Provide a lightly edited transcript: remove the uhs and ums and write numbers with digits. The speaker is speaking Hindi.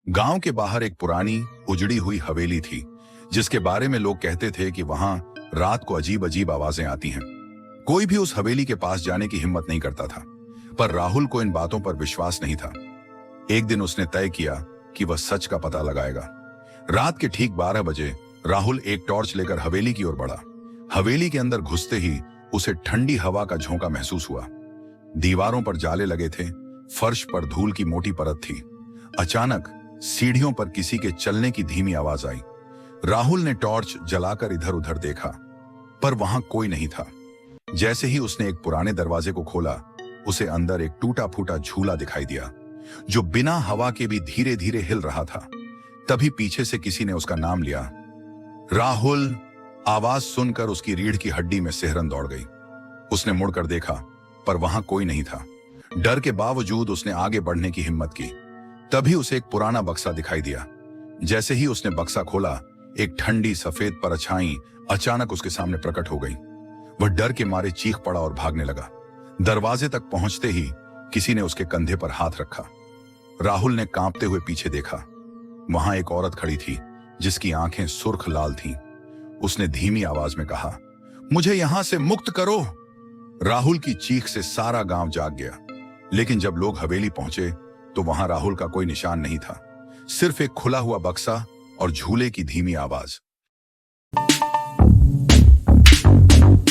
गांव के बाहर एक पुरानी उजड़ी हुई हवेली थी, जिसके बारे में लोग कहते थे कि वहां रात को अजीब अजीब आवाजें आती हैं। कोई भी उस हवेली के पास जाने की हिम्मत नहीं करता था, पर राहुल को इन बातों पर विश्वास नहीं था। एक दिन उसने तय किया कि वह सच का पता लगाएगा। रात के ठीक 12 बजे राहुल एक टॉर्च लेकर हवेली की ओर बढ़ा। हवेली के अंदर घुसते ही उसे ठंडी हवा का झोंका महसूस हुआ। दीवारों पर जाले लगे थे, फर्श पर धूल की मोटी परत थी। अचानक सीढ़ियों पर किसी के चलने की धीमी आवाज आई। राहुल ने टॉर्च जलाकर इधर उधर देखा, पर वहां कोई नहीं था। जैसे ही उसने एक पुराने दरवाजे को खोला, उसे अंदर एक टूटा फूटा झूला दिखाई दिया, जो बिना हवा के भी धीरे धीरे हिल रहा था। तभी पीछे से किसी ने उसका नाम लिया, राहुल। आवाज सुनकर उसकी रीढ़ की हड्डी में सिहरन दौड़ गई। उसने मुड़कर देखा, पर वहां कोई नहीं था। डर के बावजूद उसने आगे बढ़ने की हिम्मत की। तभी उसे एक पुराना बक्सा दिखाई दिया। जैसे ही उसने बक्सा खोला, एक ठंडी सफेद परछाई अचानक उसके सामने प्रकट हो गई। वह डर के मारे चीख पड़ा और भागने लगा। दरवाजे तक पहुंचते ही किसी ने उसके कंधे पर हाथ रखा। राहुल ने कांपते हुए पीछे देखा। वहां एक औरत खड़ी थी, जिसकी आंखें सुर्ख लाल थीं। उसने धीमी आवाज में कहा, मुझे यहां से मुक्त करो। राहुल की चीख से सारा गांव जाग गया, लेकिन जब लोग हवेली पहुंचे तो वहां राहुल का कोई निशान नहीं था, सिर्फ एक खुला हुआ बक्सा और झूले की धीमी आवाज।